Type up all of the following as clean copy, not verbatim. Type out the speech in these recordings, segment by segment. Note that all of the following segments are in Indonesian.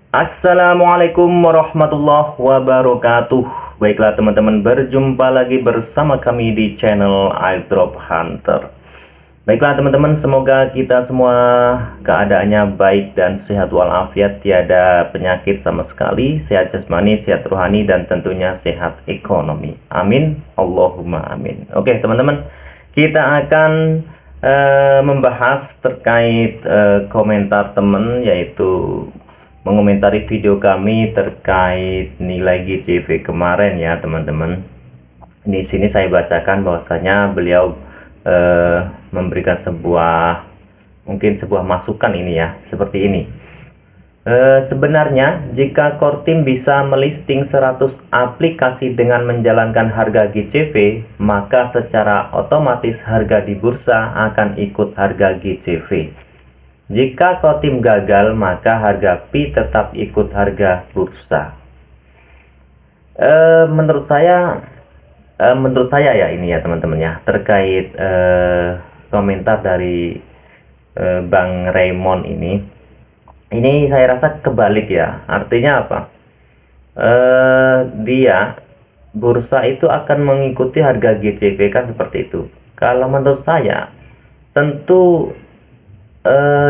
Assalamualaikum warahmatullahi wabarakatuh. Baiklah teman-teman, berjumpa lagi bersama kami di channel Airdrop Hunter. Baiklah teman-teman, semoga kita semua keadaannya baik dan sehat walafiat, tiada penyakit sama sekali, sehat jasmani, sehat rohani, dan tentunya sehat ekonomi. Amin, Allahumma amin. Oke teman-teman, kita akan membahas terkait komentar teman, yaitu mengomentari video kami terkait nilai GCV kemarin ya teman-teman. Di sini saya bacakan bahwasanya beliau memberikan mungkin sebuah masukan ini ya, seperti ini. Sebenarnya jika Kortim bisa melisting 100 aplikasi dengan menjalankan harga GCV, maka secara otomatis harga di bursa akan ikut harga GCV. Jika Kortim gagal, maka harga Pi tetap ikut harga bursa. Menurut saya ya ini ya teman-teman ya, terkait komentar dari Bang Raymond ini saya rasa kebalik ya. Artinya apa? Dia bursa itu akan mengikuti harga GCV kan, seperti itu. Kalau menurut saya tentu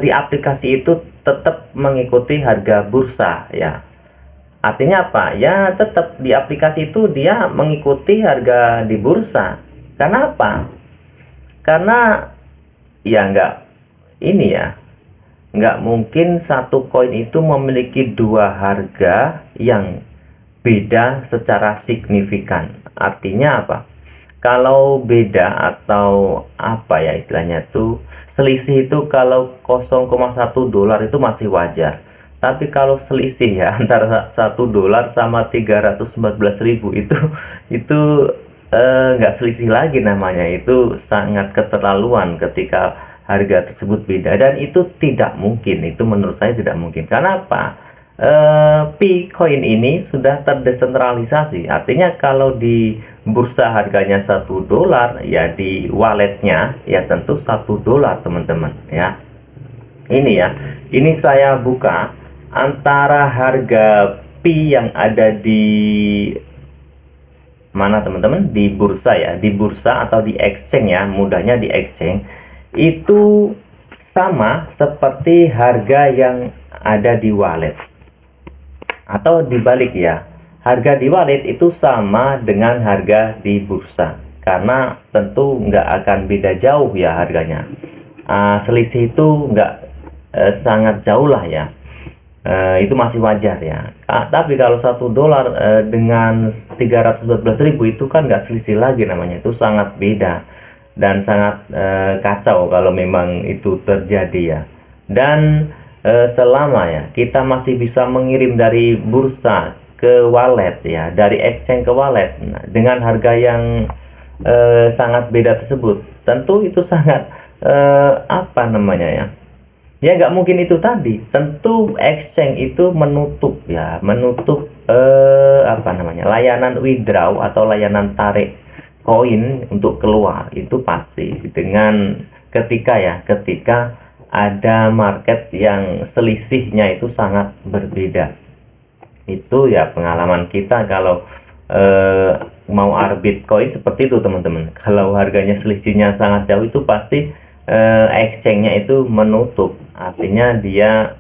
di aplikasi itu tetap mengikuti harga bursa ya. Artinya apa? Ya tetap di aplikasi itu dia mengikuti harga di bursa. Karena apa? Karena ya nggak mungkin satu koin itu memiliki dua harga yang beda secara signifikan. Artinya apa? Kalau beda atau apa ya istilahnya itu, selisih itu kalau 0,1 dolar itu masih wajar. Tapi kalau selisih ya antara 1 dolar sama 314.000 itu nggak selisih lagi namanya. Itu sangat keterlaluan ketika harga tersebut beda, dan itu tidak mungkin. Itu menurut saya tidak mungkin. Karena apa? Bitcoin ini sudah terdesentralisasi. Artinya kalau di bursa harganya 1 dolar, ya di walletnya ya tentu 1 dolar teman-teman ya. Ini ya, ini saya buka antara harga Pi yang ada di mana teman-teman, di bursa ya, di bursa atau di exchange ya, mudahnya di exchange itu sama seperti harga yang ada di wallet. Atau dibalik ya, harga di wallet itu sama dengan harga di bursa, karena tentu nggak akan beda jauh ya harganya. Selisih itu nggak sangat jauh lah ya. Itu masih wajar ya. Tapi kalau 1 dolar dengan 314.000 itu kan nggak selisih lagi namanya. Itu sangat beda dan sangat kacau kalau memang itu terjadi ya. Dan selama ya kita masih bisa mengirim dari bursa ke wallet ya, dari exchange ke wallet, dengan harga yang sangat beda tersebut, tentu itu sangat apa namanya ya, ya nggak mungkin itu tadi. Tentu exchange itu menutup apa namanya, layanan withdraw atau layanan tarik koin untuk keluar, itu pasti dengan ketika ada market yang selisihnya itu sangat berbeda. Itu ya pengalaman kita kalau mau arbit koin seperti itu teman-teman. Kalau harganya selisihnya sangat jauh, itu pasti exchange-nya itu menutup. Artinya dia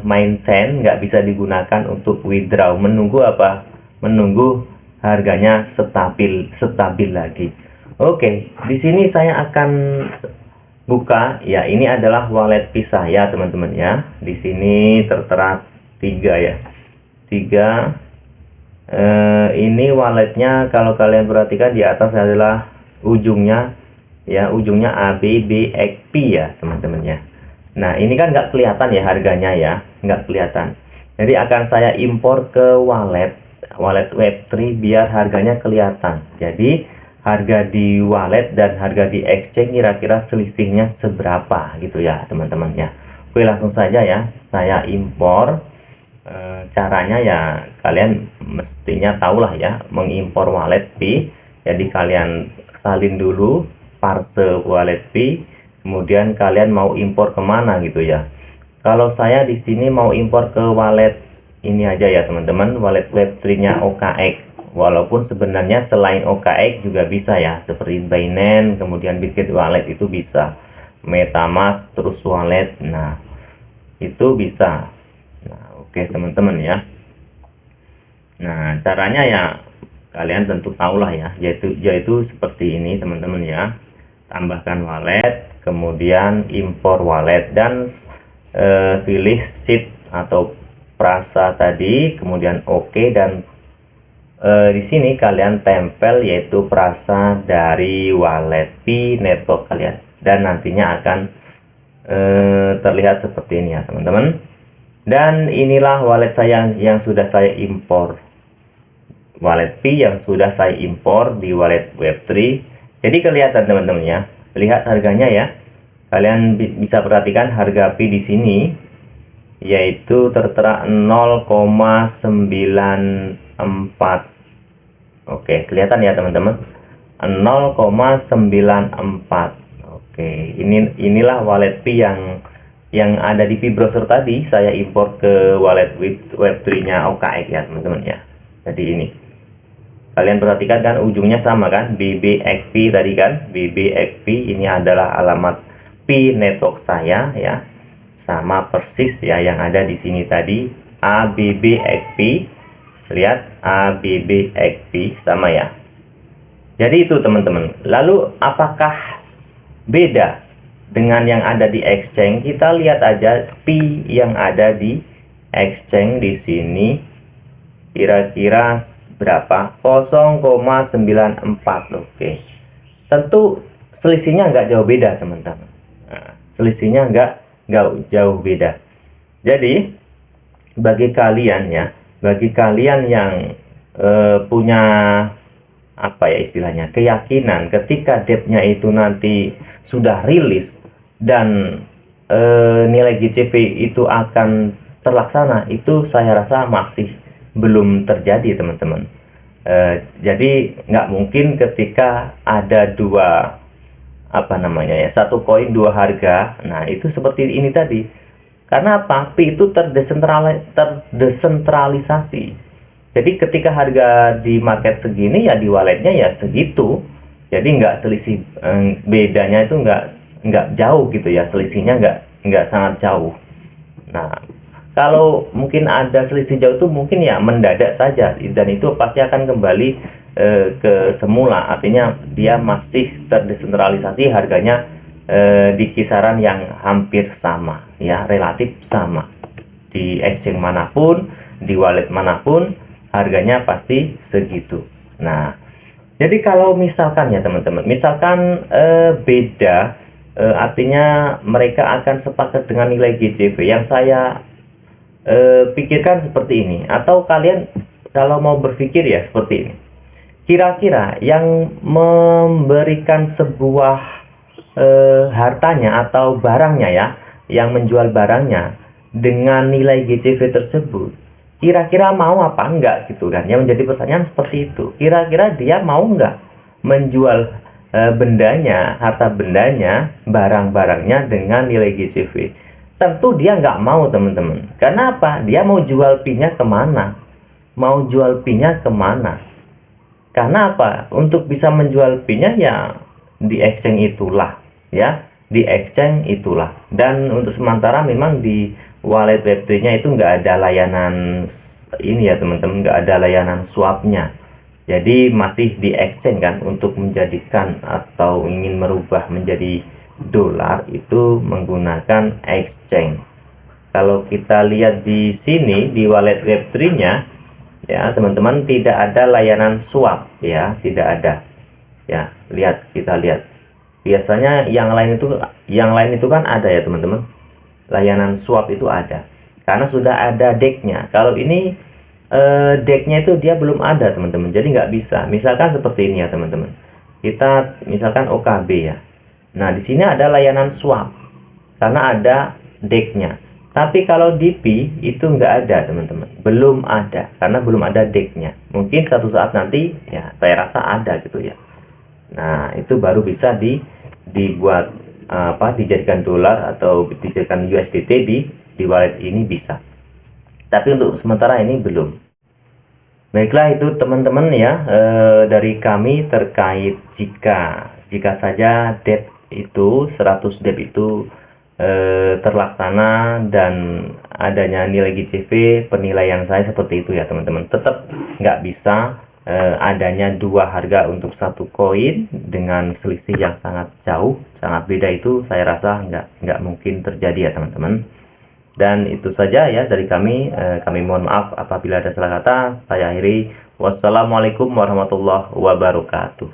maintain, nggak bisa digunakan untuk withdraw. Menunggu apa? Menunggu harganya stabil lagi. Oke, di sini saya akan buka ya. Ini adalah wallet Pi saya teman-teman ya. Di sini tertera 3 ya, 3. Ini walletnya kalau kalian perhatikan di atas adalah ujungnya ya, ujungnya ABBXP ya teman-teman ya. Nah ini kan nggak kelihatan ya harganya ya, nggak kelihatan. Jadi akan saya impor ke wallet Web3 biar harganya kelihatan. Jadi harga di wallet dan harga di exchange kira-kira selisihnya seberapa gitu ya teman-teman ya. Oke, langsung saja ya saya impor. Caranya ya kalian mestinya tahulah ya, mengimpor wallet Pi. Jadi kalian salin dulu parse wallet Pi, kemudian kalian mau impor kemana gitu ya. Kalau saya di sini mau impor ke wallet ini aja ya teman-teman, wallet Web3-nya OKX. Walaupun sebenarnya selain OKX juga bisa ya, seperti Binance, kemudian Bitget Wallet itu bisa, MetaMask, terus wallet. Nah, itu bisa. Nah, oke teman-teman ya. Nah, caranya ya kalian tentu tahulah ya, yaitu seperti ini teman-teman ya. Tambahkan wallet, kemudian impor wallet, dan pilih seed atau frasa tadi, kemudian oke, dan di sini kalian tempel yaitu frasa dari wallet Pi network kalian, dan nantinya akan terlihat seperti ini ya teman-teman. Dan inilah wallet saya yang sudah saya impor, wallet Pi yang sudah saya impor di wallet Web3. Jadi kelihatan teman-teman ya, lihat harganya ya. Kalian bisa perhatikan harga Pi di sini yaitu tertera 0,94. Oke, kelihatan ya teman-teman, 0,94. Oke, inilah wallet Pi yang ada di Pi browser tadi saya impor ke wallet Web3-nya OKX ya teman-teman ya. Jadi ini kalian perhatikan kan, ujungnya sama kan, BBXP tadi kan, BBXP ini adalah alamat Pi network saya ya, sama persis ya yang ada di sini tadi, ABBXP. Lihat, ABBXP sama ya. Jadi itu teman-teman. Lalu apakah beda dengan yang ada di exchange? Kita lihat aja Pi yang ada di exchange di sini kira-kira berapa? 0,94. Oke, tentu selisihnya nggak jauh beda teman-teman. Nah, selisihnya nggak jauh beda. Jadi bagi kalian ya, bagi kalian yang punya apa ya istilahnya, keyakinan ketika depnya itu nanti sudah rilis dan nilai GCV itu akan terlaksana, itu saya rasa masih belum terjadi teman-teman. Jadi nggak mungkin ketika ada dua apa namanya ya, satu koin dua harga. Nah itu seperti ini tadi, karena apa? Pi itu terdesentralisasi. Jadi ketika harga di market segini ya di walletnya ya segitu. Jadi nggak selisih, bedanya itu nggak jauh gitu ya, selisihnya nggak sangat jauh. Nah kalau mungkin ada selisih jauh itu mungkin ya mendadak saja, dan itu pasti akan kembali ke semula. Artinya dia masih terdesentralisasi, harganya di kisaran yang hampir sama ya, relatif sama di exchange manapun, di wallet manapun, harganya pasti segitu. Nah jadi kalau misalkan ya teman-teman, misalkan beda, artinya mereka akan sepakat dengan nilai GCV yang saya pikirkan seperti ini, atau kalian kalau mau berpikir ya seperti ini, kira-kira yang memberikan sebuah hartanya atau barangnya ya, yang menjual barangnya dengan nilai GCV tersebut, kira-kira mau apa enggak gitu kan, yang menjadi pertanyaan seperti itu. Kira-kira dia mau enggak menjual bendanya, harta bendanya, barang-barangnya dengan nilai GCV? Tentu dia nggak mau teman-teman. Karena apa? Dia mau jual Pi-nya kemana? Mau jual Pi-nya kemana? Karena apa? Untuk bisa menjual Pi-nya ya di exchange itulah ya, di exchange itulah. Dan untuk sementara memang di wallet Web3-nya itu nggak ada layanan ini ya teman-teman, nggak ada layanan swapnya. Jadi masih di exchange kan, untuk menjadikan atau ingin merubah menjadi dolar itu menggunakan exchange. Kalau kita lihat di sini di wallet Web3-nya ya teman-teman, tidak ada layanan swap ya, tidak ada ya. Lihat, kita lihat, biasanya yang lain itu kan ada ya teman-teman, layanan swap itu ada karena sudah ada decknya. Kalau ini decknya itu dia belum ada teman-teman, jadi nggak bisa. Misalkan seperti ini ya teman-teman, kita misalkan OKB ya. Nah di sini ada layanan swap karena ada decknya. Tapi kalau di Pi itu nggak ada teman-teman, belum ada karena belum ada decknya. Mungkin satu saat nanti ya, saya rasa ada gitu ya. Nah itu baru bisa dibuat dijadikan dolar atau dijadikan USDT di wallet ini bisa, tapi untuk sementara ini belum. Baiklah, itu teman-teman ya, dari kami terkait jika saja DEP itu 100 DEP itu terlaksana dan adanya nilai GCV, penilaian saya seperti itu ya teman-teman. Tetap nggak bisa adanya dua harga untuk satu koin dengan selisih yang sangat jauh, sangat beda, itu saya rasa nggak mungkin terjadi ya teman-teman. Dan itu saja ya dari kami. Kami mohon maaf apabila ada salah kata. Saya akhiri. Wassalamualaikum warahmatullahi wabarakatuh.